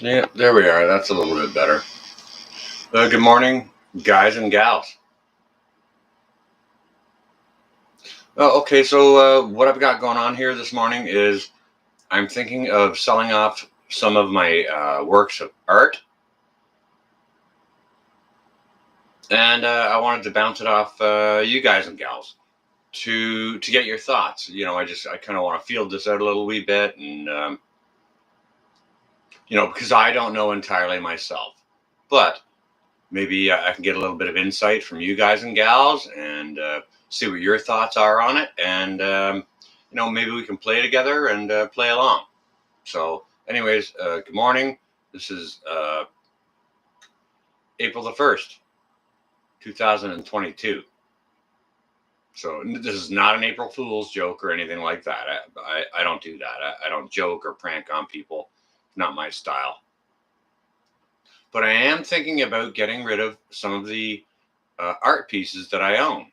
Yeah, there we are. That's a little bit better. Good morning, guys and gals. Okay, so what I've got going on here this morning is I'm thinking of selling off some of my works of art. And I wanted to bounce it off you guys and gals to get your thoughts. I kind of want to field this out a little wee bit, and because I don't know entirely myself, but maybe I can get a little bit of insight from you guys and gals and see what your thoughts are on it, and maybe we can play together and play along. So, anyways, good morning. This is April the 1st, 2022. So this is not an April Fool's joke or anything like that. I don't do that. I don't joke or prank on people. Not my style. But I am thinking about getting rid of some of the art pieces that I own.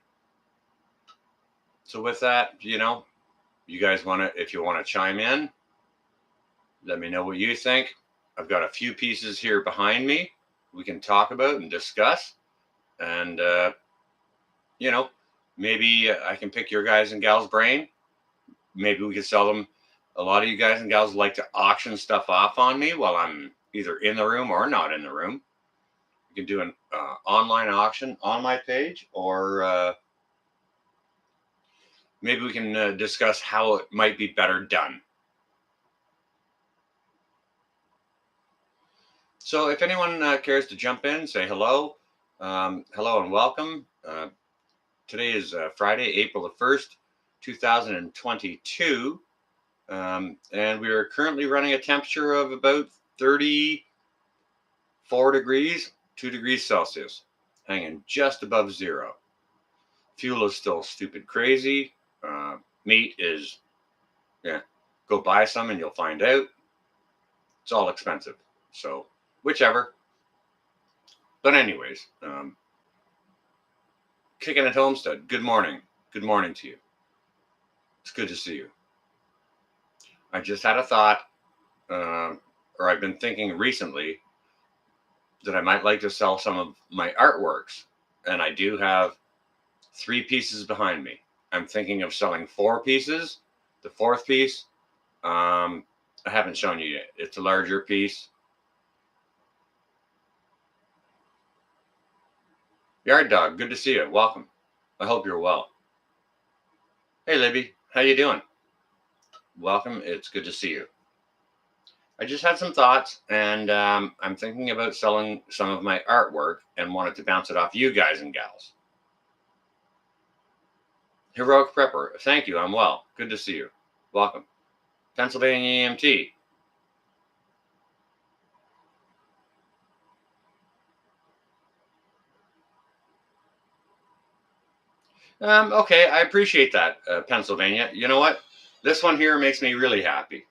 So with that, you guys if you want to chime in, let me know what you think. I've got a few pieces here behind me we can talk about and discuss. And, maybe I can pick your guys and gals' brain. Maybe we could sell them. A lot of you guys and gals like to auction stuff off on me while I'm either in the room or not in the room. You can do an online auction on my page, or maybe we can discuss how it might be better done. So if anyone cares to jump in, say hello. Hello and welcome. Today is Friday, April the 1st, 2022. And we are currently running a temperature of about 34 degrees, 2 degrees Celsius, hanging just above zero. Fuel is still stupid crazy. Meat is, go buy some and you'll find out. It's all expensive. So, whichever. But anyways, Kicking at Homestead, good morning. Good morning to you. It's good to see you. I just had a thought, or I've been thinking recently that I might like to sell some of my artworks. And I do have 3 pieces behind me. I'm thinking of selling 4 pieces. The 4th piece, I haven't shown you yet. It's a larger piece. Yard Dog, good to see you. Welcome. I hope you're well. Hey, Libby, how you doing? Welcome. It's good to see you. I just had some thoughts, and I'm thinking about selling some of my artwork and wanted to bounce it off you guys and gals. Heroic Prepper, thank you. I'm well. Good to see you. Welcome. Pennsylvania EMT. Okay, I appreciate that, Pennsylvania. You know what? This one here makes me really happy.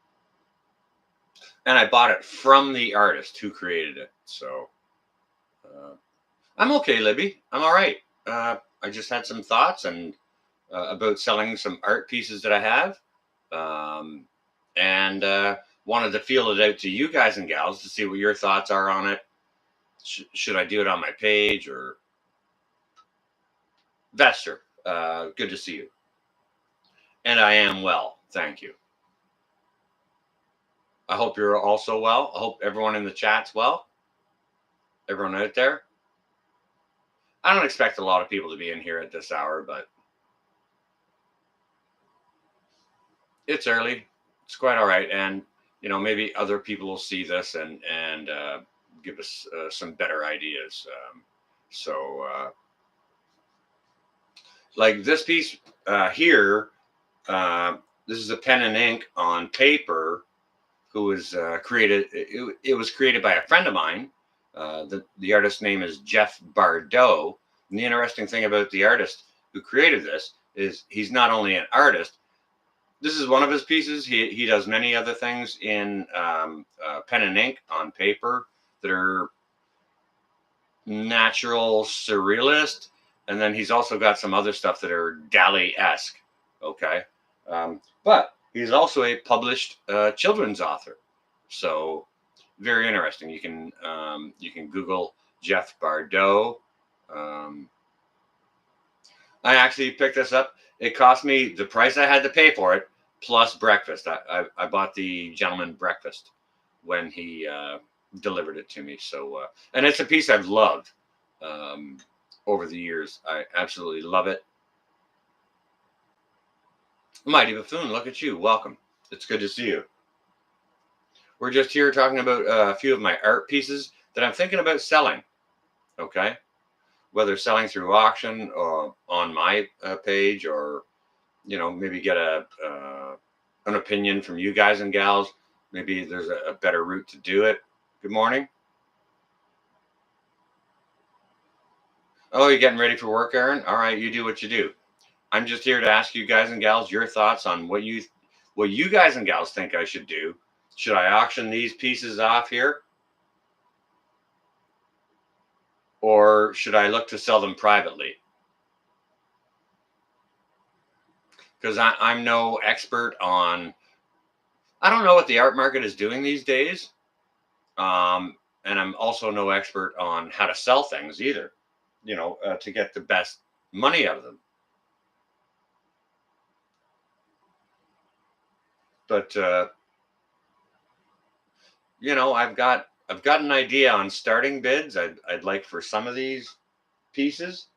And I bought it from the artist who created it. So I'm okay, Libby. I'm all right. I just had some thoughts and about selling some art pieces that I have. And wanted to feel it out to you guys and gals to see what your thoughts are on it. Should I do it on my page or... Vester, good to see you. And I am well, thank you. I hope you're also well. I hope everyone in the chat's well. Everyone out there. I don't expect a lot of people to be in here at this hour, but it's early. It's quite all right. And, maybe other people will see this and give us some better ideas. Like this piece here, this is a pen and ink on paper who was created. It was created by a friend of mine. The artist's name is Jeff Bardot. And the interesting thing about the artist who created this is he's not only an artist. This is one of his pieces. He does many other things in pen and ink on paper that are natural surrealist. And then he's also got some other stuff that are Dali-esque. Okay. But he's also a published children's author. So very interesting. You can Google Jeff Bardot. I actually picked this up. It cost me the price I had to pay for it plus breakfast. I bought the gentleman breakfast when he delivered it to me. So and it's a piece I've loved over the years. I absolutely love it. Mighty Buffoon, look at you. Welcome. It's good to see you. We're just here talking about a few of my art pieces that I'm thinking about selling. Okay. Whether selling through auction or on my page, or, you know, maybe get an opinion from you guys and gals. Maybe there's a better route to do it. Good morning. Oh, you're getting ready for work, Aaron? All right, you do what you do. I'm just here to ask you guys and gals your thoughts on what you guys and gals think I should do. Should I auction these pieces off here? Or should I look to sell them privately? Because I'm no expert on, I don't know what the art market is doing these days. And I'm also no expert on how to sell things either, you know, to get the best money out of them. But, you know, I've got an idea on starting bids. I'd like for some of these pieces,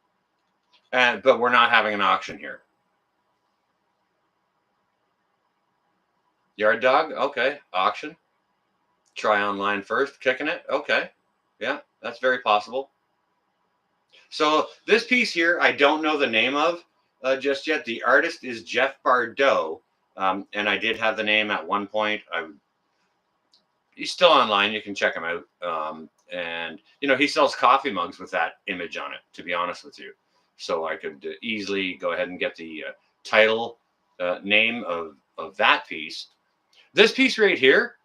but we're not having an auction here. Yard dog, okay. Auction. Try online first. Kicking it, okay. Yeah, that's very possible. So this piece here, I don't know the name of just yet. The artist is Jeff Bardot, and I did have the name at one point. He's still online. You can check him out. And you know, he sells coffee mugs with that image on it. To be honest with you, so I could easily go ahead and get the title name of that piece. This piece right here,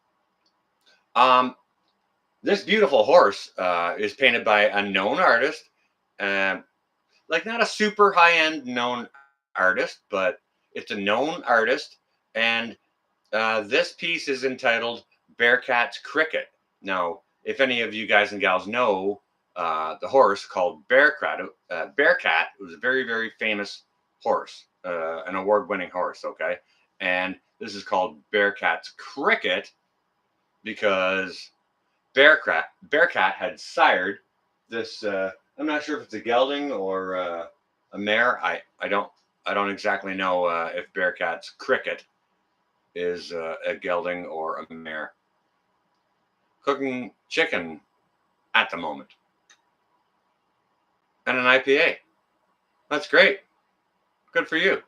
this beautiful horse is painted by a known artist. Like not a super high end known artist, but it's a known artist. And this piece is entitled Bearcat's Cricket. Now, if any of you guys and gals know the horse called Bearcat, Bearcat was a very, very famous horse, an award winning horse. Okay. And this is called Bearcat's Cricket because Bearcat had sired this. I'm not sure if it's a gelding or a mare. I don't exactly know if Bearcat's Cricket is a gelding or a mare. Cooking chicken at the moment, and an IPA. That's great. Good for you.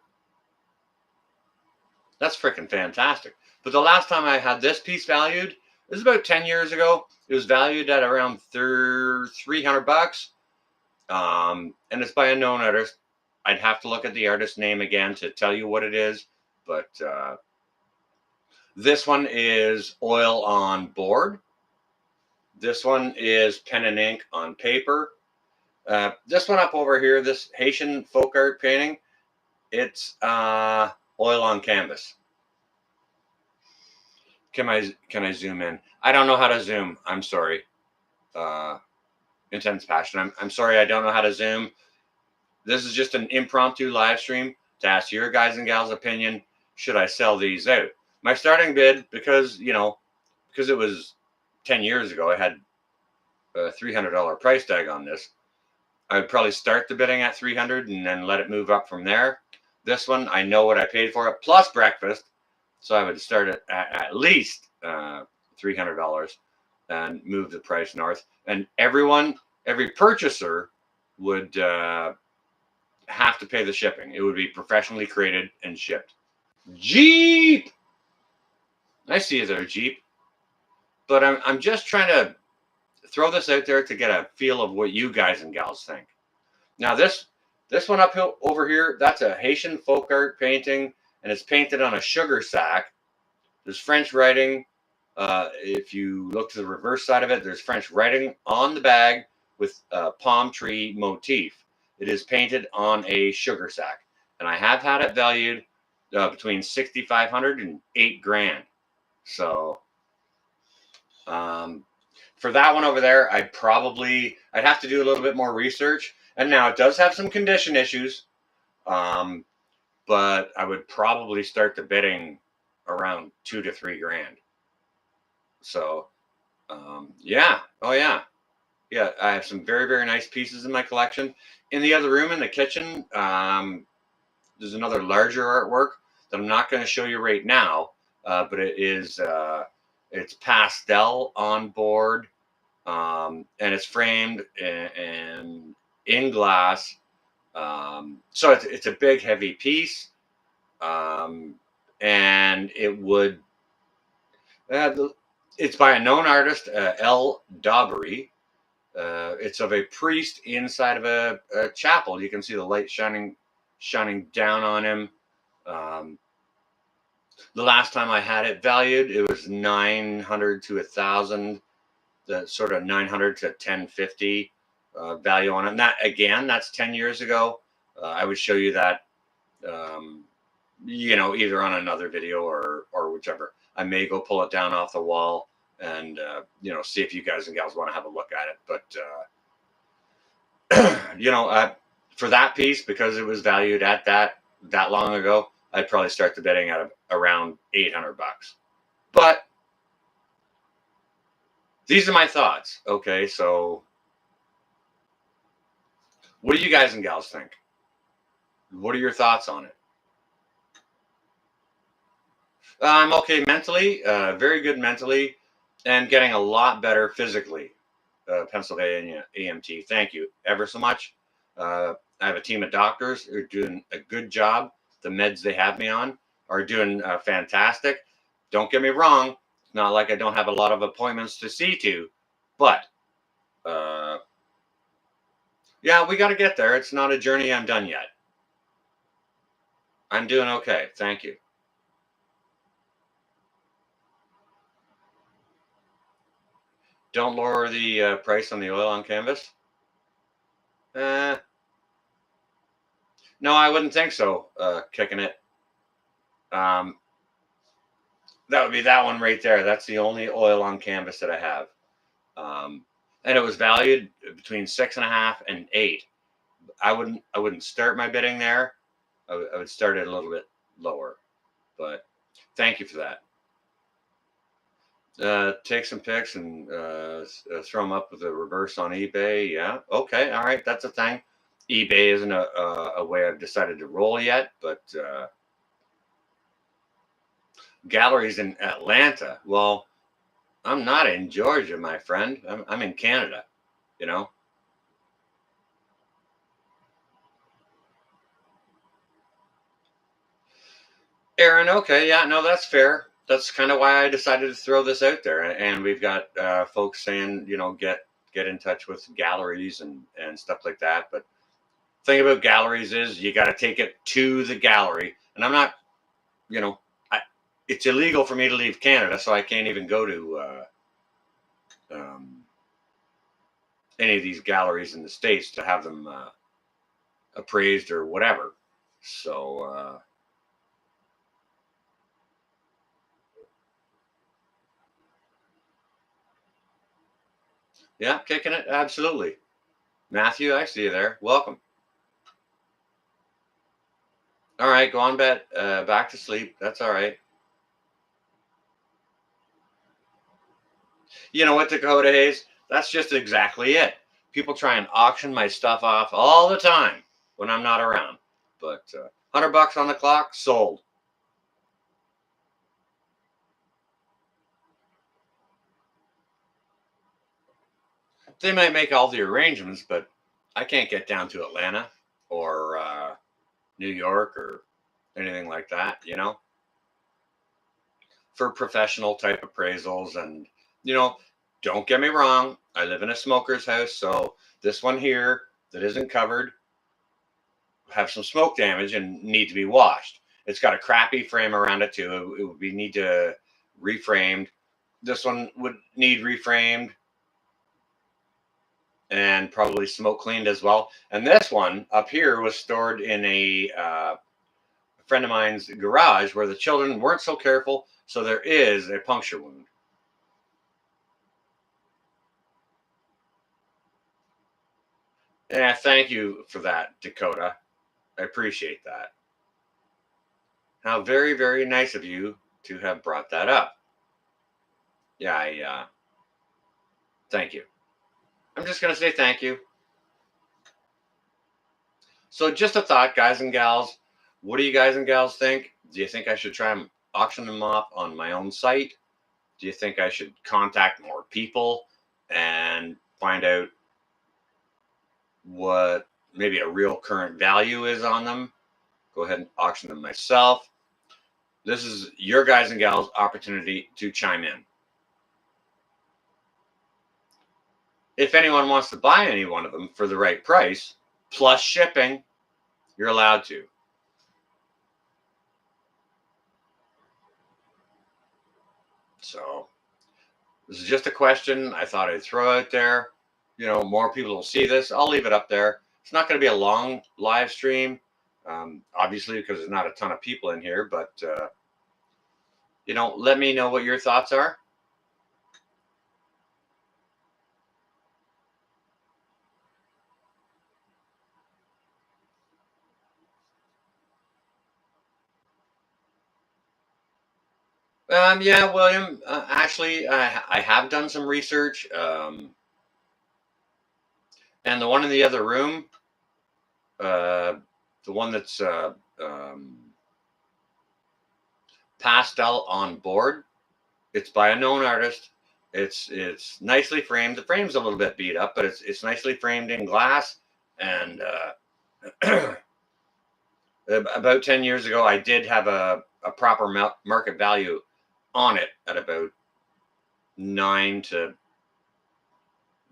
That's freaking fantastic. But the last time I had this piece valued, it was about 10 years ago. It was valued at around $300. And it's by a known artist. I'd have to look at the artist name again to tell you what it is. But this one is oil on board. This one is pen and ink on paper. This one up over here, this Haitian folk art painting, it's oil on canvas. Can I zoom in? I don't know how to zoom. I'm sorry. Intense passion. I'm sorry. I don't know how to zoom. This is just an impromptu live stream to ask your guys and gals opinion. Should I sell these out? My starting bid, because it was 10 years ago, I had a $300 price tag on this. I'd probably start the bidding at 300 and then let it move up from there. This one, I know what I paid for it plus breakfast. So I would start it at least $300 and move the price north. And every purchaser would have to pay the shipping. It would be professionally created and shipped. Jeep! I see you there, Jeep. But I'm just trying to throw this out there to get a feel of what you guys and gals think. Now this one up over here, that's a Haitian folk art painting, and it's painted on a sugar sack. There's French writing. If you look to the reverse side of it, there's French writing on the bag with a palm tree motif. It is painted on a sugar sack, and I have had it valued between 6,500 and 8 grand. So for that one over there, I'd have to do a little bit more research. And now it does have some condition issues, but I would probably start the bidding around 2 to 3 grand. So yeah, oh yeah. Yeah, I have some very, very nice pieces in my collection. In the other room in the kitchen, there's another larger artwork that I'm not going to show you right now, but it's pastel on board, and it's framed in glass. So it's a big, heavy piece, and it's by a known artist, L. Daubery. It's of a priest inside of a chapel. You can see the light shining down on him. The last time I had it valued, it was 900 to 1,000. The sort of 900 to 1050 value on it. And that's 10 years ago. I would show you that, either on another video or whichever. I may go pull it down off the wall and see if you guys and gals want to have a look at it. But for that piece, because it was valued at that long ago, I'd probably start the bidding at around $800. But these are my thoughts. Okay, so what do you guys and gals think? What are your thoughts on it? I'm okay mentally, very good mentally, and getting a lot better physically. Pennsylvania EMT, thank you ever so much. I have a team of doctors who are doing a good job. The meds they have me on are doing fantastic. Don't get me wrong. It's not like I don't have a lot of appointments to see to, but yeah, we got to get there. It's not a journey I'm done yet. I'm doing okay. Thank you. Don't lower the price on the oil on canvas. No, I wouldn't think so. Kicking it. That would be that one right there. That's the only oil on canvas that I have. And it was valued between 6.5 and 8. I wouldn't start my bidding there. I would start it a little bit lower. But thank you for that. Take some pics and throw them up with a reverse on eBay. Yeah. Okay. All right. That's a thing. eBay isn't a way I've decided to roll yet, but galleries in Atlanta. Well, I'm not in Georgia, my friend. I'm in Canada, you know. Aaron, okay, yeah, no, that's fair. That's kind of why I decided to throw this out there. And we've got folks saying, get in touch with galleries and stuff like that. But thing about galleries is you got to take it to the gallery. And I'm not, it's illegal for me to leave Canada, so I can't even go to any of these galleries in the States to have them appraised or whatever. So, yeah, kicking it. Absolutely. Matthew, I see you there. Welcome. All right, go on back to sleep. That's all right. You know what, Dakota Hayes? That's just exactly it. People try and auction my stuff off all the time when I'm not around. But $100 on the clock, sold. They might make all the arrangements, but I can't get down to Atlanta or New York or anything like that, for professional type appraisals. And, don't get me wrong, I live in a smoker's house. So this one here that isn't covered have some smoke damage and need to be washed. It's got a crappy frame around it too. It would need to reframed. This one would need reframed and probably smoke cleaned as well. And this one up here was stored in a friend of mine's garage where the children weren't so careful, so there is a puncture wound. Yeah, thank you for that, Dakota. I appreciate that. How very, very nice of you to have brought that up. Yeah, thank you. I'm just gonna say thank you. So, just a thought, guys and gals. What do you guys and gals think? Do you think I should try and auction them off on my own site? Do you think I should contact more people and find out what maybe a real current value is on them? Go ahead and auction them myself. This is your guys and gals' opportunity to chime in. If anyone wants to buy any one of them for the right price, plus shipping, you're allowed to. So this is just a question I thought I'd throw out there. More people will see this. I'll leave it up there. It's not going to be a long live stream, obviously, because there's not a ton of people in here. But, let me know what your thoughts are. Yeah, William, actually, I have done some research. And the one in the other room, uh, the one that's pastel on board, it's by a known artist. It's nicely framed. The frame's a little bit beat up, but it's nicely framed in glass. And about 10 years ago, I did have a proper market value on it at about 9 to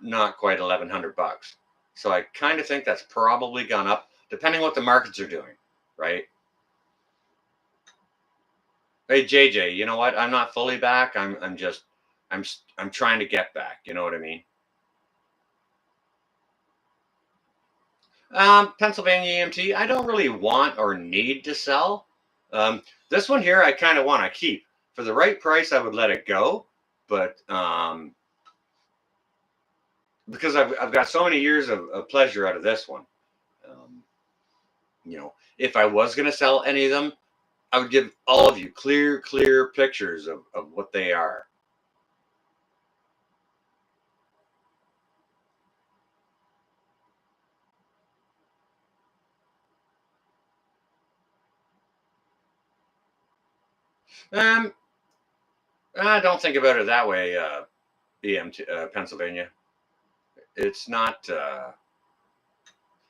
not quite $1,100. So I kind of think that's probably gone up, depending what the markets are doing, right? Hey JJ, you know what? I'm not fully back. I'm trying to get back. You know what I mean? Pennsylvania EMT. I don't really want or need to sell. This one here, I kind of want to keep for the right price. I would let it go, but because I've got so many years of pleasure out of this one. Um, if I was going to sell any of them, I would give all of you clear pictures of what they are. Um, I don't think about it that way, EMT, Pennsylvania. It's not.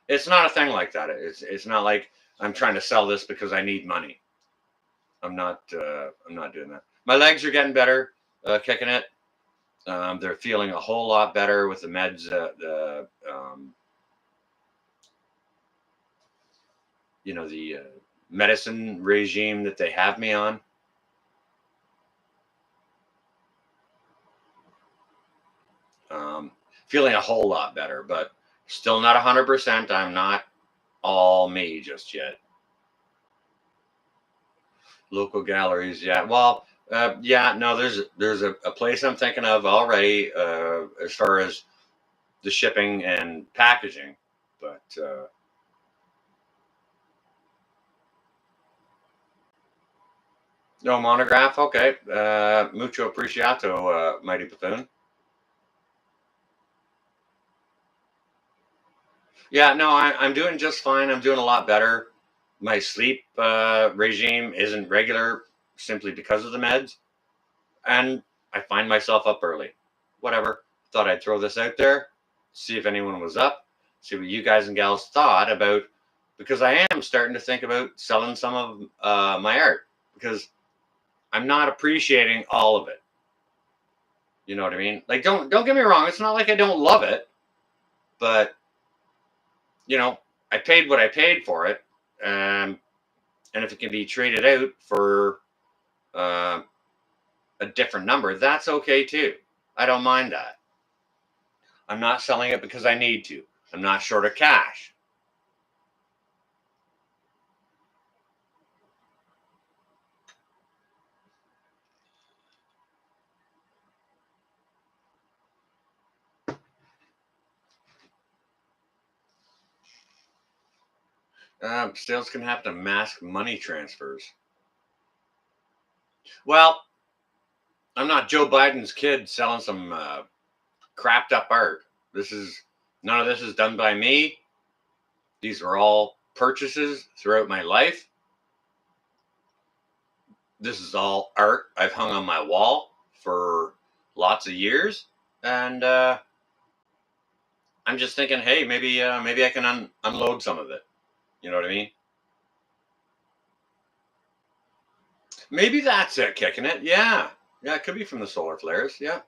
It's not a thing like that. It's not like I'm trying to sell this because I need money. I'm not. I'm not doing that. My legs are getting better, kicking it. They're feeling a whole lot better with the meds. The medicine regime that they have me on. Feeling a whole lot better, but still not 100%. I'm not all me just yet. Local galleries, yeah. Well, yeah. No, there's a place I'm thinking of already as far as the shipping and packaging, but no monograph. Okay, mucho apreciato, mighty buffoon. Yeah, no, I'm doing just fine. I'm doing a lot better. My sleep regime isn't regular simply because of the meds, and I find myself up early. Whatever. Thought I'd throw this out there, see if anyone was up, see what you guys and gals thought about, because I am starting to think about selling some of my art because I'm not appreciating all of it. You know what I mean? Like, don't get me wrong. It's not like I don't love it, but I paid what I paid for it, and if it can be traded out for uh, a different number, that's okay too. I don't mind that. I'm not selling it because I need to. I'm not short of cash. Sales can have to mask money transfers. Well, I'm not Joe Biden's kid selling some crapped up art. This is None of this is done by me. These are all purchases throughout my life. This is all art I've hung on my wall for lots of years, and I'm just thinking, hey, maybe I can unload some of it. You know what I mean? Maybe that's it, kicking it. Yeah, yeah, it could be from the solar flares. Yeah.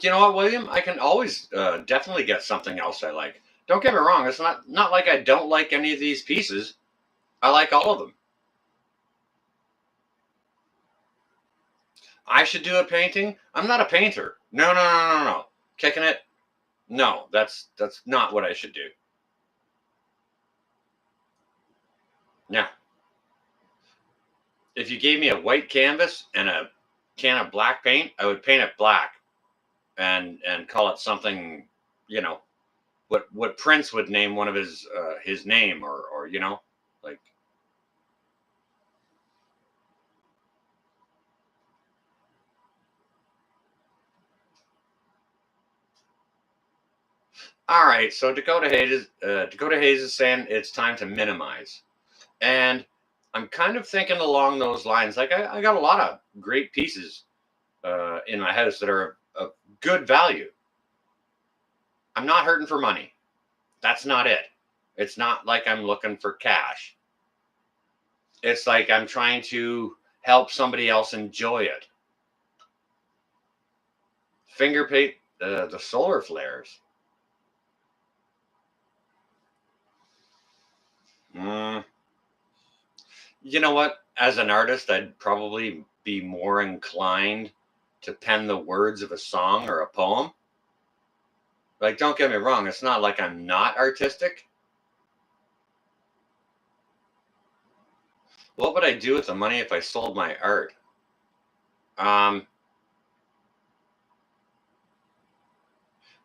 You know what, William? I can always definitely get something else I like. Don't get me wrong. It's not like I don't like any of these pieces. I like all of them. I should do a painting. I'm not a painter. No, no, no, no, no. Kicking it. No, that's not what I should do. Now, if you gave me a white canvas and a can of black paint, I would paint it black and call it something, you know, what Prince would name one of his name, or like. All right, so Dakota Hayes is saying it's time to minimize, and I'm kind of thinking along those lines. Like I got a lot of great pieces in my house that are of good value. I'm not hurting for money. That's not it. It's not like I'm looking for cash. It's like I'm trying to help somebody else enjoy it. Finger paint the solar flares. Mm, you know what? As an artist, I'd probably be more inclined to pen the words of a song or a poem. Like, don't get me wrong, it's not like I'm not artistic. What would I do with the money if I sold my art? Um,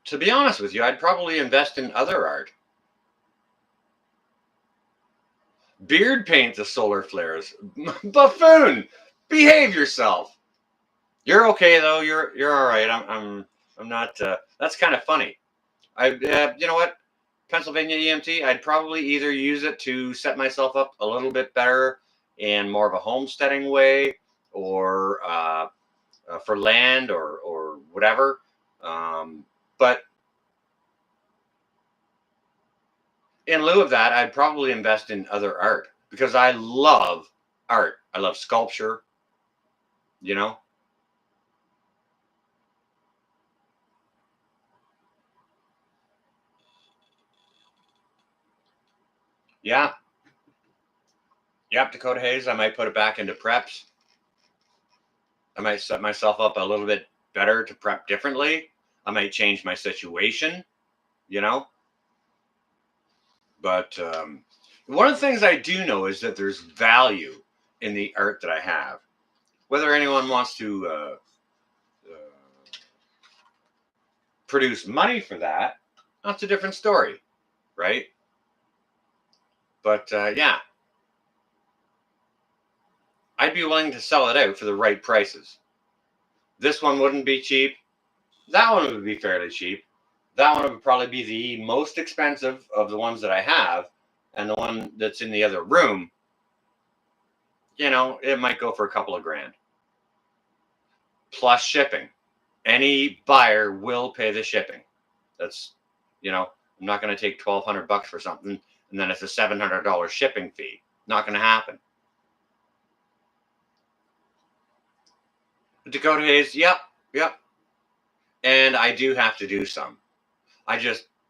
to be honest with you, I'd probably invest in other art. Beard paint the solar flares. Buffoon, behave yourself. You're okay though. You're all right. I'm not. That's kind of funny. You know what? Pennsylvania EMT. I'd probably either use it to set myself up a little bit better in more of a homesteading way, or for land, or whatever. But in lieu of that, I'd probably invest in other art because I love art. I love sculpture. You know. Yeah. Yep. Dakota Hayes. I might put it back into preps. I might set myself up a little bit better to prep differently. I might change my situation, you know. But one of the things I do know is that there's value in the art that I have. Whether anyone wants to produce money for that, that's a different story, right? But yeah, I'd be willing to sell it out for the right prices. This one wouldn't be cheap. That one would be fairly cheap. That one would probably be the most expensive of the ones that I have, and the one that's in the other room, it might go for a couple of grand plus shipping. Any buyer will pay the shipping. That's, I'm not going to take $1,200 for something and then it's a $700 shipping fee. Not going to happen. Dakota Hayes, yep, yep. And I do have to do some. I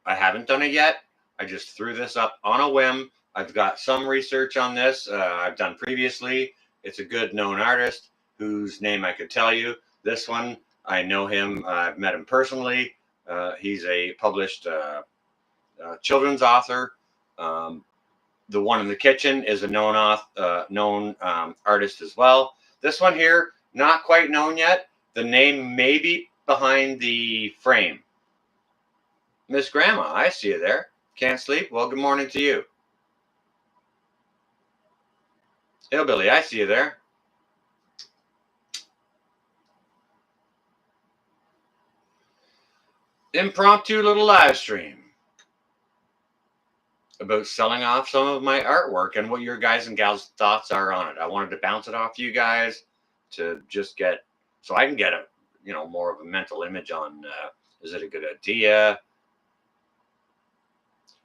haven't done it yet. I just threw this up on a whim. I've got some research on this. I've done previously. It's a good known artist whose name I could tell you. This one, I know him. I've met him personally. He's a published children's author. The one in the kitchen is a known artist as well. This one here, not quite known yet. The name may be behind the frame. Miss Grandma, I see you there. Can't sleep? Well, good morning to you. Hillbilly, I see you there. Impromptu little live stream about selling off some of my artwork and what your guys and gals' thoughts are on it. I wanted to bounce it off you guys to just get, so I can get a, more of a mental image on, is it a good idea?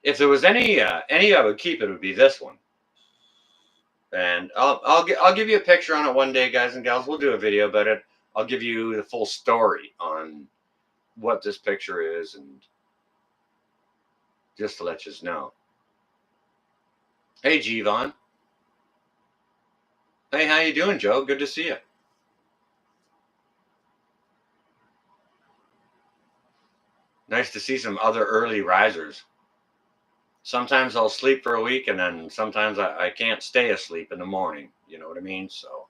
If there was any I would keep, it would be this one. And I'll give you a picture on it one day, guys and gals. We'll do a video about it. I'll give you the full story on what this picture is, and just to let you know. Hey, Jevon. Hey, how you doing, Joe? Good to see you. Nice to see some other early risers. Sometimes I'll sleep for a week, and then sometimes I can't stay asleep in the morning. You know what I mean? So,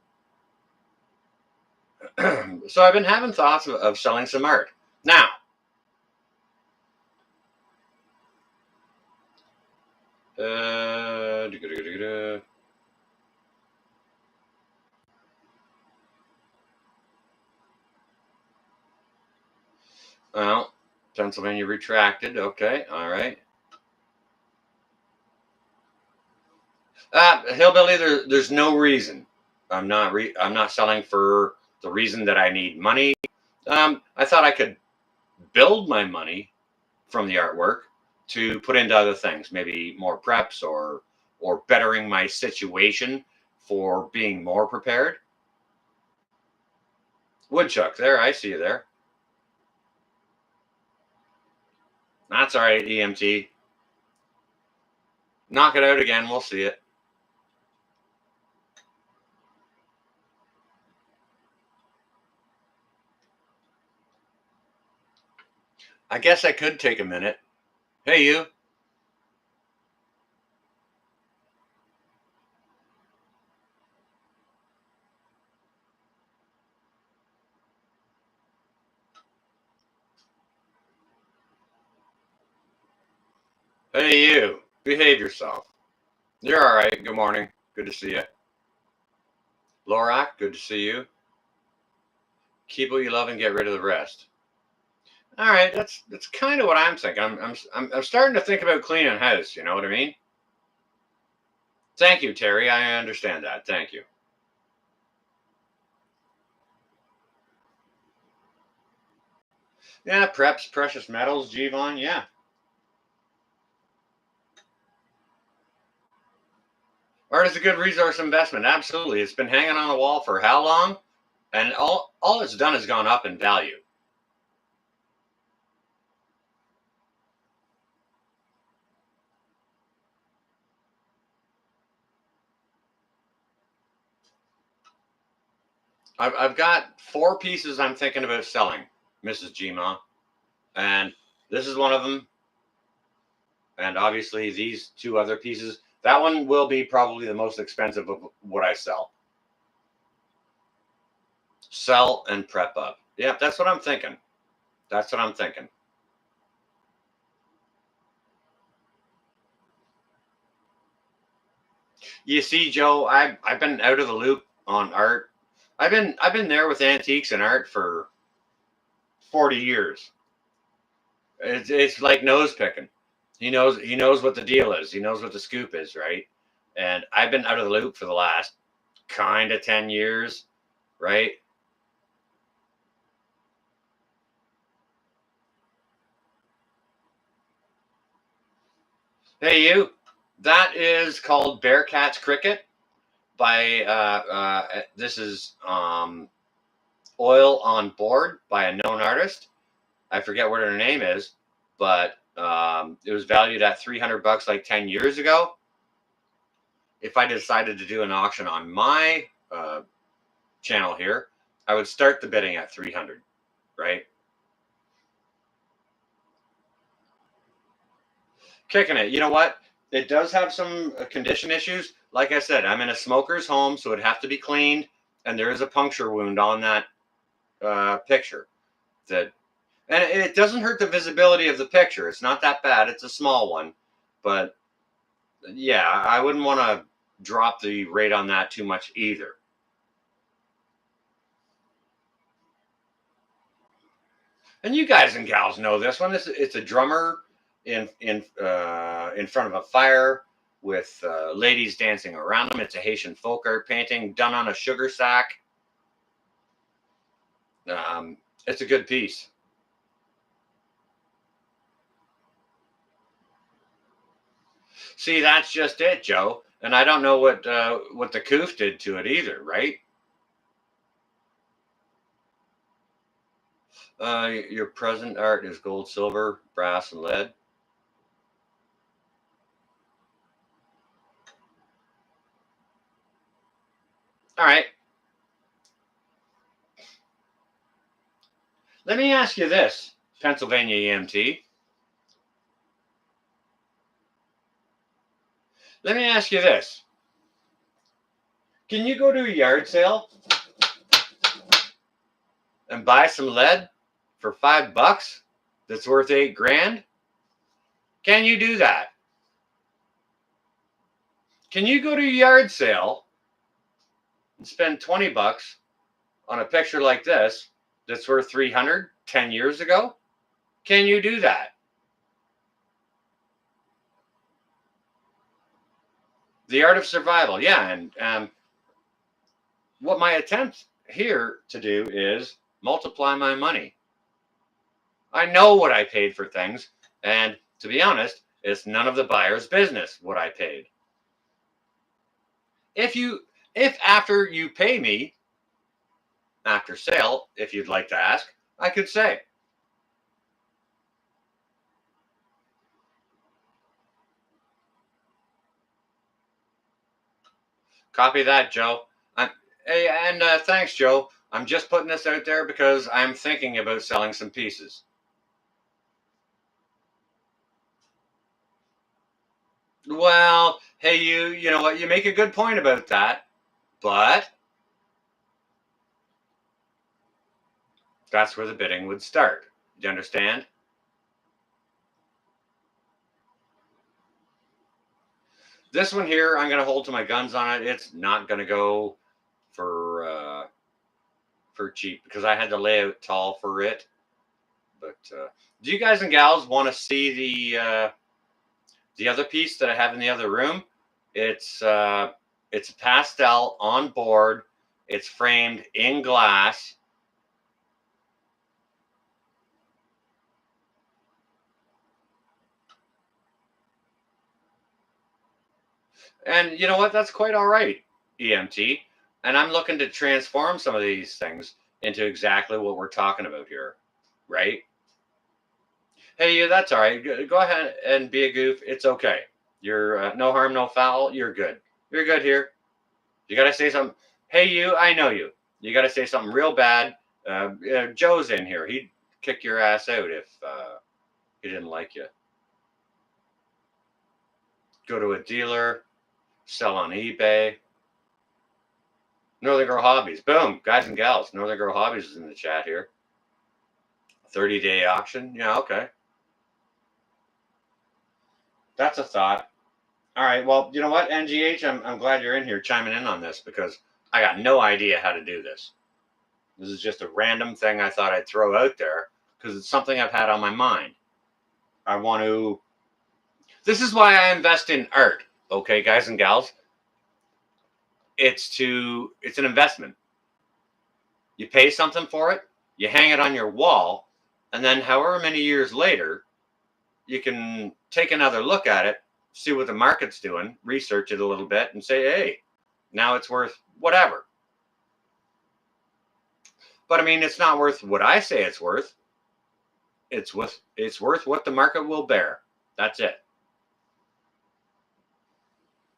so I've been having thoughts of selling some art. Now, well, Pennsylvania retracted. Okay, all right. Hillbilly, there's no reason. I'm not selling for the reason that I need money. I thought I could build my money from the artwork to put into other things, maybe more preps or bettering my situation for being more prepared. Woodchuck, there, I see you there. That's all right, EMT. Knock it out again. We'll see it. I guess I could take a minute. Hey, you. Hey, you. Behave yourself. You're all right. Good morning. Good to see you. Lorak, good to see you. Keep what you love and get rid of the rest. All right, that's kind of what I'm thinking. I'm starting to think about cleaning house. You know what I mean? Thank you, Terry. I understand that. Thank you. Yeah, preps, precious metals, Jevon. Yeah. Art is a good resource investment. Absolutely. It's been hanging on the wall for how long? And all it's done is gone up in value. I've got 4 pieces I'm thinking about selling, Mrs. Gma, and this is one of them. And obviously these 2 other pieces. That one will be probably the most expensive of what I sell. Sell and prep up. Yeah, that's what I'm thinking. That's what I'm thinking. You see, Joe, I've been out of the loop on art. I've been there with antiques and art for 40 years. It's like nose picking. He knows what the deal is. He knows what the scoop is, right? And I've been out of the loop for the last kind of 10 years, right? Hey, you. That is called Bearcat's Cricket by this is Oil on Board by a known artist. I forget what her name is, but it was valued at $300 like 10 years ago. If I decided to do an auction on my channel here, I would start the bidding at 300, right? Kicking it. You know what? It does have some condition issues. Like I said, I'm in a smoker's home, so it'd have to be cleaned, and there is a puncture wound on that picture. That, and it doesn't hurt the visibility of the picture. It's not that bad. It's a small one, but yeah, I wouldn't want to drop the rate on that too much either. And you guys and gals know this one. It's a drummer in front of a fire with ladies dancing around him. It's a Haitian folk art painting done on a sugar sack. It's a good piece. See, that's just it, Joe. And I don't know what the coof did to it either, right? Your present art is gold, silver, brass, and lead. All right. Let me ask you this, Pennsylvania EMT. Let me ask you this. Can you go to a yard sale and buy some lead for $5 that's worth $8,000? Can you do that? Can you go to a yard sale and spend $20 on a picture like this that's worth $300 10 years ago? Can you do that? The art of survival, yeah. And what my attempt here to do is multiply my money. I know what I paid for things, and to be honest, it's none of the buyer's business what I paid. If after you pay me after sale, if you'd like to ask, I could say, copy that, Joe. And thanks, Joe. I'm just putting this out there because I'm thinking about selling some pieces. Well, hey, you know what? You make a good point about that, but that's where the bidding would start. Do you understand? This one here, I'm going to hold to my guns on it. It's not going to go for cheap because I had to lay out tall for it. But do you guys and gals want to see the other piece that I have in the other room? It's a pastel on board. It's framed in glass. And you know what? That's quite all right, EMT. And I'm looking to transform some of these things into exactly what we're talking about here, right? Hey, yeah, that's all right. Go ahead and be a goof. It's okay. You're no harm, no foul. You're good. You're good here. You got to say something. Hey, you, I know you. You got to say something real bad. Joe's in here. He'd kick your ass out if he didn't like you. Go to a dealer, sell on eBay. Northern Girl Hobbies. Boom. Guys and gals. Northern Girl Hobbies is in the chat here. 30-day auction. Yeah, okay. That's a thought. All right. Well, you know what, NGH, I'm glad you're in here chiming in on this because I got no idea how to do this. This is just a random thing I thought I'd throw out there because it's something I've had on my mind. I want to. This is why I invest in art. Okay, guys and gals. It's an investment. You pay something for it, you hang it on your wall, and then however many years later, you can take another look at it, see what the market's doing, research it a little bit, and say, hey, now it's worth whatever. But I mean, it's not worth what I say it's worth. It's worth what the market will bear. That's it.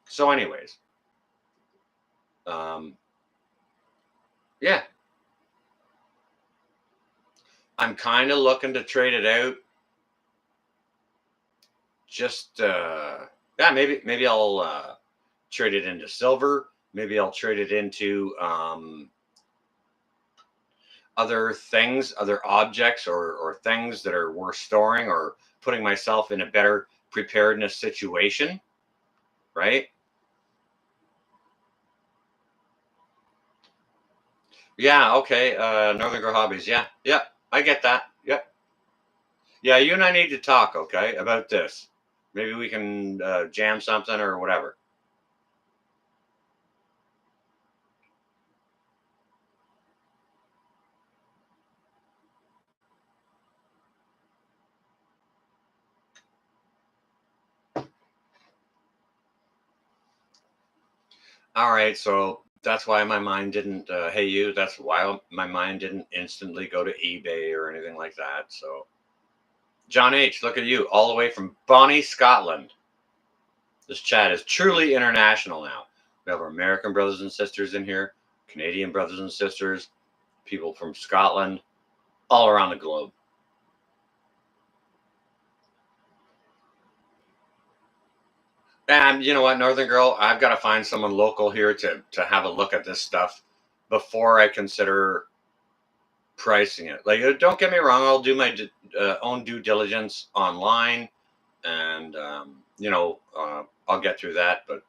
So, anyways, yeah, I'm kind of looking to trade it out. Just yeah, maybe I'll trade it into silver. Maybe I'll trade it into other things, other objects, or things that are worth storing, or putting myself in a better preparedness situation, right? Yeah, okay. Northern Girl Hobbies. Yeah, yeah, I get that. Yep. Yeah, you and I need to talk, okay, about this. Maybe we can jam something or whatever. All right, so that's why my mind didn't. Hey, you. That's why my mind didn't instantly go to eBay or anything like that. So, John H, look at you, all the way from Bonnie, Scotland. This chat is truly international now. We have our American brothers and sisters in here, Canadian brothers and sisters, people from Scotland, all around the globe. And you know what, Northern Girl, I've got to find someone local here to have a look at this stuff before I consider pricing it. Like, don't get me wrong, I'll do my own due diligence online, and I'll get through that. But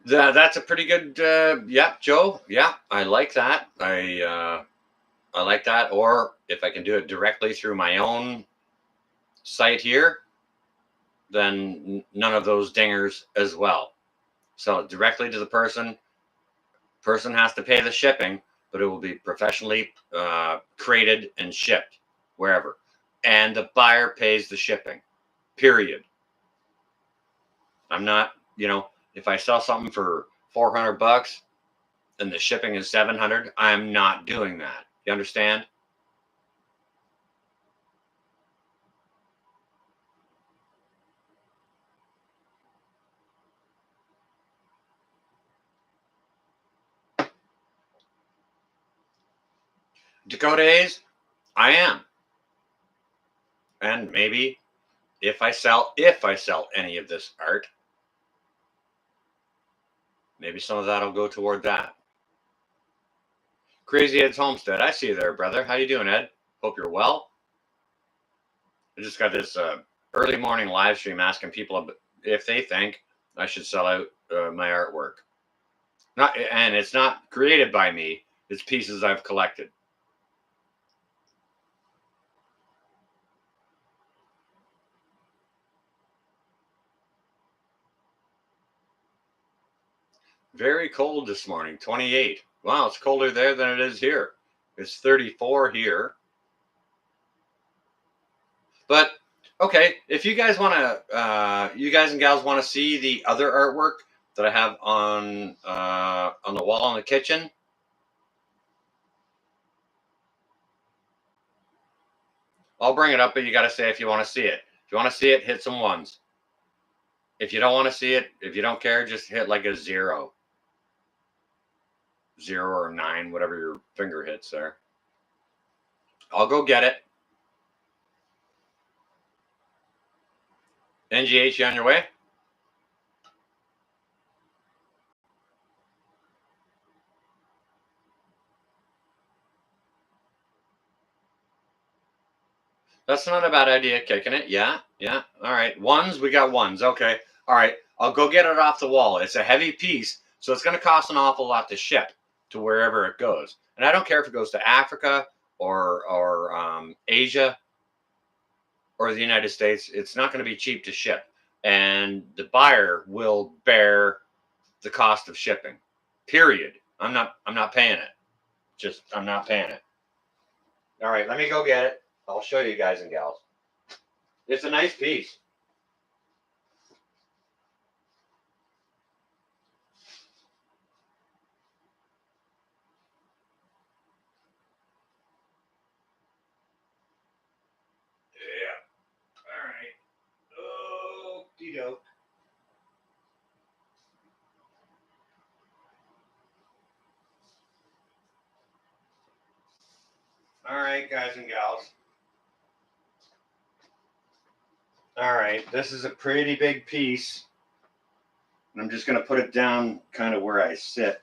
that's a pretty good. Yeah, Joe. Yeah, I like that. I like that. Or if I can do it directly through my own site here, then none of those dingers as well. Sell it directly to the person. Person has to pay the shipping, but it will be professionally created and shipped wherever. And the buyer pays the shipping, period. I'm not, if I sell something for 400 bucks and the shipping is 700, I'm not doing that. You understand? Dakota A's, I am. And maybe if I sell any of this art, maybe some of that'll go toward that. Crazy Ed's Homestead. I see you there, brother. How you doing, Ed? Hope you're well. I just got this early morning live stream asking people if they think I should sell out my artwork. Not, and it's not created by me. It's pieces I've collected. Very cold this morning, 28. Wow, it's colder there than it is here. It's 34 here. But okay, if you guys and gals want to see the other artwork that I have on the wall in the kitchen, I'll bring it up. But you got to say if you want to see it. If you want to see it, hit some ones. If you don't want to see it, if you don't care, just hit like a zero or nine, whatever your finger hits there. I'll go get it. NGH, you on your way? That's not a bad idea, kicking it. Yeah, yeah. All right. Ones, we got ones. Okay. All right. I'll go get it off the wall. It's a heavy piece, so it's going to cost an awful lot to ship to wherever it goes. And I don't care if it goes to Africa or Asia or the United States. It's not going to be cheap to ship, and the buyer will bear the cost of shipping. Period. I'm not paying it. Just I'm not paying it. All right, let me go get it. I'll show you guys and gals. It's a nice piece. Yeah. All right. Okie doke. All right, guys and gals. All right, this is a pretty big piece. And I'm just going to put it down kind of where I sit.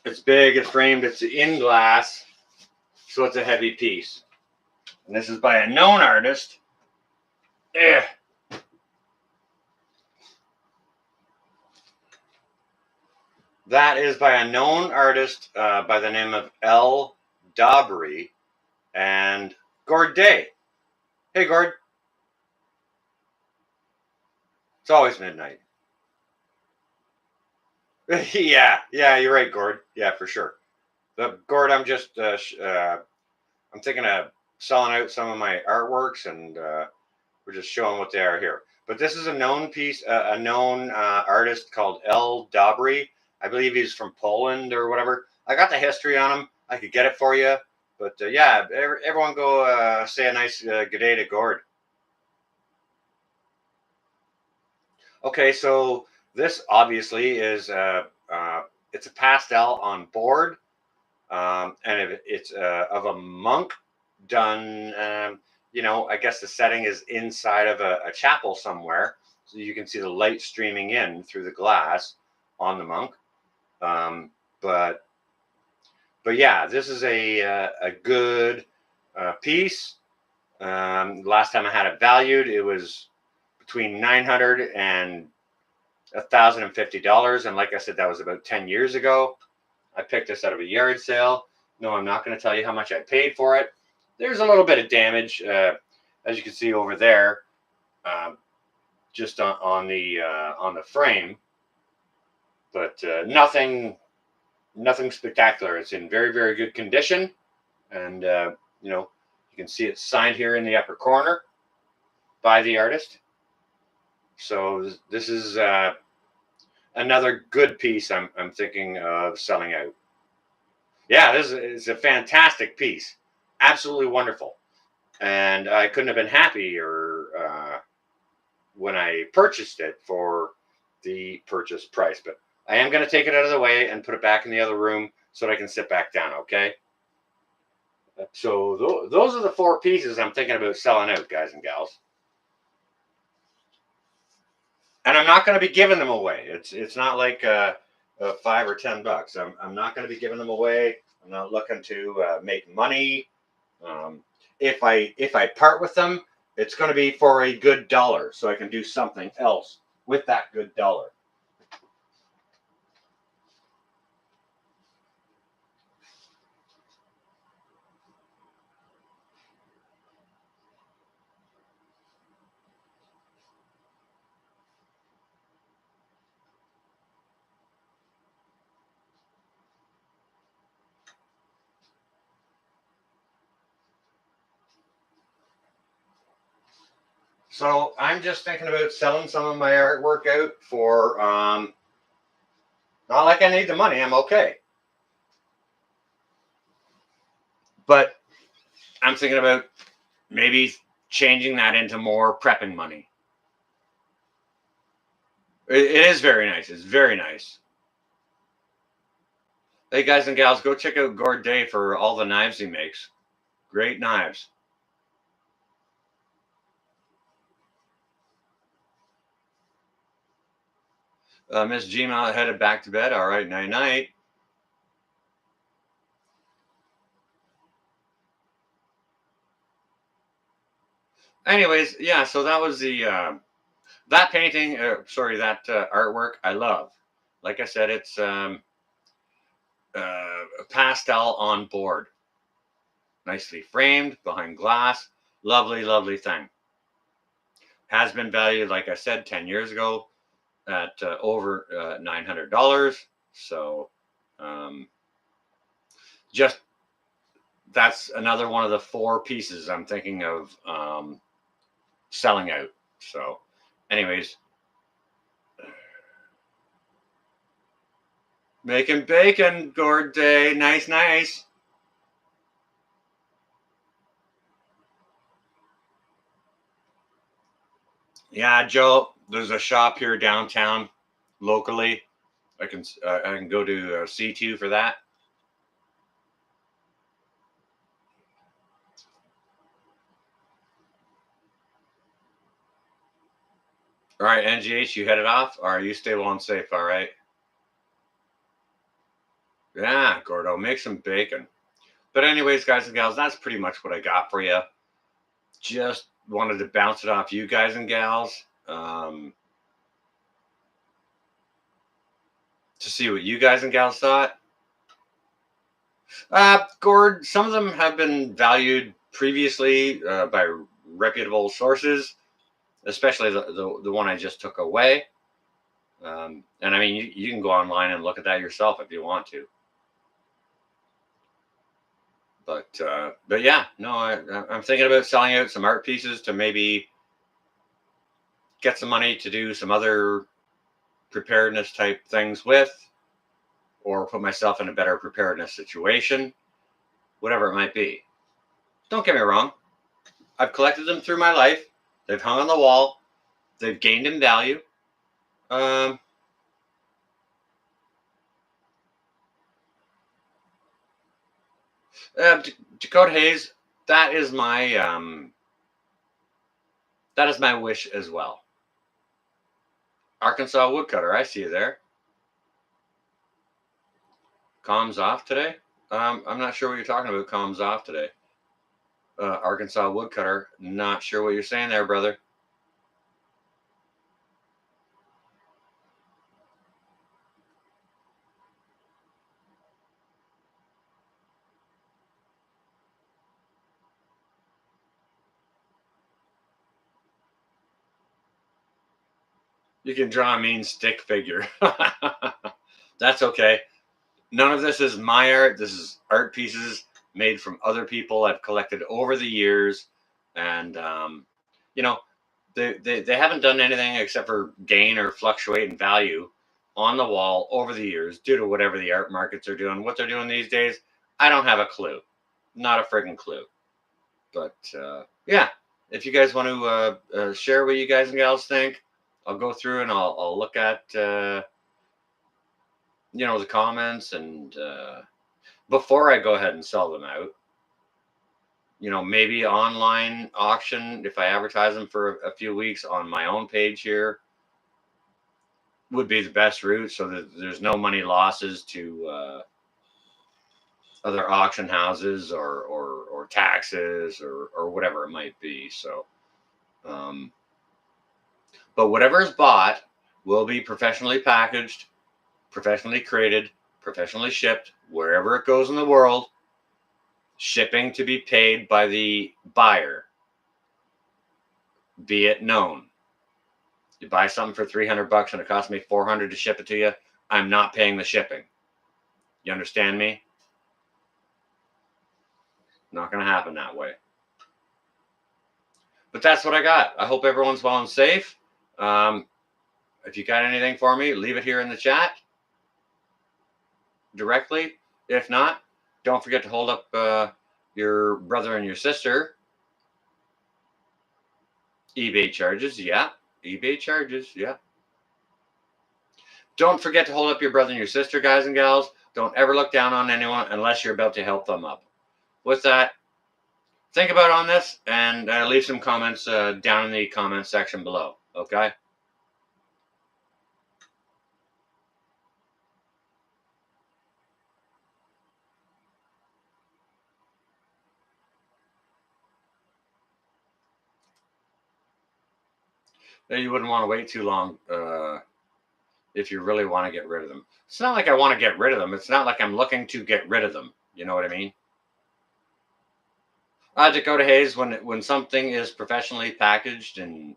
It's big, it's framed, it's in glass, so it's a heavy piece. And this is by a known artist. Eh. That is by a known artist by the name of L. Dobry and Gord Day. Hey, Gord. It's always midnight. Yeah, you're right, Gord. Yeah, for sure. Gord, I'm just, I'm thinking of selling out some of my artworks, and we're just showing what they are here. But this is a known piece, a known artist called L. Dobry. I believe he's from Poland or whatever. I got the history on him. I could get it for you. But yeah, everyone go say a nice good day to Gord. Okay, so this obviously is it's a pastel on board, and it's of a monk done. I guess the setting is inside of a chapel somewhere, so you can see the light streaming in through the glass on the monk. But yeah, this is a good piece. Last time I had it valued, it was between $900 and $1,050, and like I said, that was about 10 years ago. I picked this out of a yard sale. No, I'm not going to tell you how much I paid for it. There's a little bit of damage, as you can see over there, just on the frame, but nothing spectacular. It's in very, very good condition, and you can see it signed here in the upper corner by the artist. So this is another good piece I'm thinking of selling out. Yeah, this is a fantastic piece. Absolutely wonderful. And I couldn't have been happier when I purchased it for the purchase price. But I am going to take it out of the way and put it back in the other room so that I can sit back down, okay? So those are the 4 pieces I'm thinking about selling out, guys and gals. And I'm not going to be giving them away. It's not like $5 or $10. I'm not going to be giving them away. I'm not looking to make money. If I part with them, it's going to be for a good dollar, so I can do something else with that good dollar. So I'm just thinking about selling some of my artwork out for not like I need the money. I'm okay, but I'm thinking about maybe changing that into more prepping money. It is very nice. It's very nice. Hey guys and gals, go check out Gord Day for all the knives he makes. Great knives. Miss Gma headed back to bed. All right, night night. Anyways, yeah. So that was the that painting. That artwork. I love. Like I said, it's a pastel on board, nicely framed behind glass. Lovely, lovely thing. Has been valued, like I said, 10 years ago at over $900. So just that's another one of the 4 pieces I'm thinking of selling out. So, anyways, making bacon, Gord Day. Nice, nice. Yeah, Joe, there's a shop here downtown locally. I can go to C2 for that. All right, NGH, you headed off? All right, you stay well and safe, all right? Yeah, Gordo, make some bacon. But anyways, guys and gals, that's pretty much what I got for you. Just wanted to bounce it off you guys and gals to see what you guys and gals thought. Gord, some of them have been valued previously by reputable sources, especially the one I just took away. And I mean, you can go online and look at that yourself if you want to. But yeah, no, I'm thinking about selling out some art pieces to maybe get some money to do some other preparedness type things with, or put myself in a better preparedness situation, whatever it might be. Don't get me wrong. I've collected them through my life. They've hung on the wall. They've gained in value. Um, Dakota Hayes, that is my wish as well. Arkansas woodcutter, I see you there. Comms off today. I'm not sure what you're talking about. Comms off today. Arkansas woodcutter. Not sure what you're saying there, brother. You can draw a mean stick figure. That's okay. None of this is my art. This is art pieces made from other people I've collected over the years. And, you know, they haven't done anything except for gain or fluctuate in value on the wall over the years due to whatever the art markets are doing. What they're doing these days, I don't have a clue. Not a friggin' clue. But yeah, if you guys want to share what you guys and gals think, I'll go through and I'll look at the comments and before I go ahead and sell them out. Maybe online auction if I advertise them for a few weeks on my own page here would be the best route, so that there's no money losses to other auction houses or taxes or whatever it might be. So, but whatever is bought will be professionally packaged, professionally created, professionally shipped wherever it goes in the world. Shipping to be paid by the buyer, be it known. You buy something for $300 and it costs me $400 to ship it to you, I'm not paying the shipping. You understand me? Not going to happen that way. But that's what I got. I hope everyone's well and safe. If you got anything for me, leave it here in the chat directly. If not, don't forget to hold up your brother and your sister. eBay charges, yeah. eBay charges, yeah. Don't forget to hold up your brother and your sister, guys and gals. Don't ever look down on anyone unless you're about to help them up. With that, think about on this and leave some comments down in the comment section below, okay? You wouldn't want to wait too long if you really want to get rid of them. It's not like I want to get rid of them. It's not like I'm looking to get rid of them. You know what I mean? Dakota Hayes, when something is professionally packaged and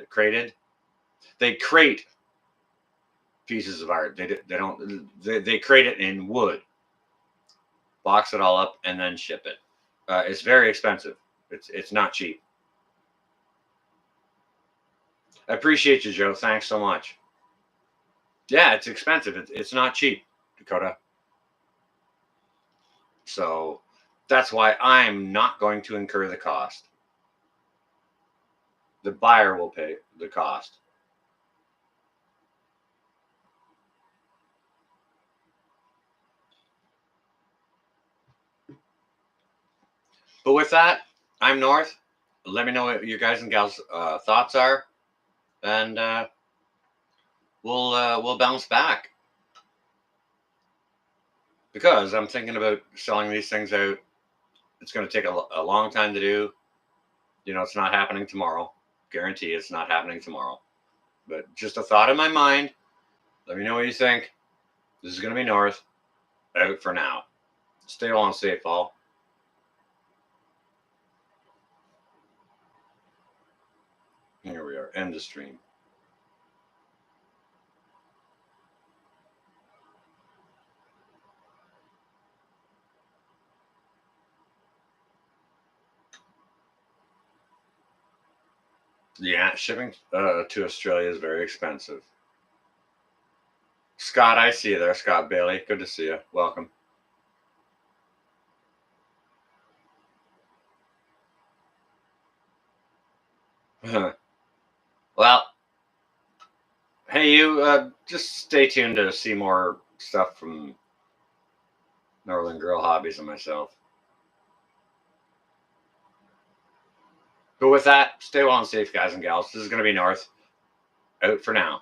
created, they crate pieces of art. They crate it in wood, box it all up, and then ship it. It's very expensive. It's not cheap. I appreciate you, Joe. Thanks so much. Yeah, it's expensive. It's not cheap, Dakota. So that's why I'm not going to incur the cost. The buyer will pay the cost. But with that, I'm North. Let me know what your guys and gals' thoughts are. and we'll bounce back, because I'm thinking about selling these things out. It's going to take a long time to do. It's not happening tomorrow. Guarantee it's not happening tomorrow. But just a thought in my mind. Let me know what you think. This is going to be North. Out for now. Stay well and safe, all. Here we are. End the stream. Yeah, shipping to Australia is very expensive. Scott, I see you there. Scott Bailey. Good to see you. Welcome. Well, hey, you just stay tuned to see more stuff from Northern Girl Hobbies and myself. But with that, stay well and safe, guys and gals. This is going to be North. Out for now.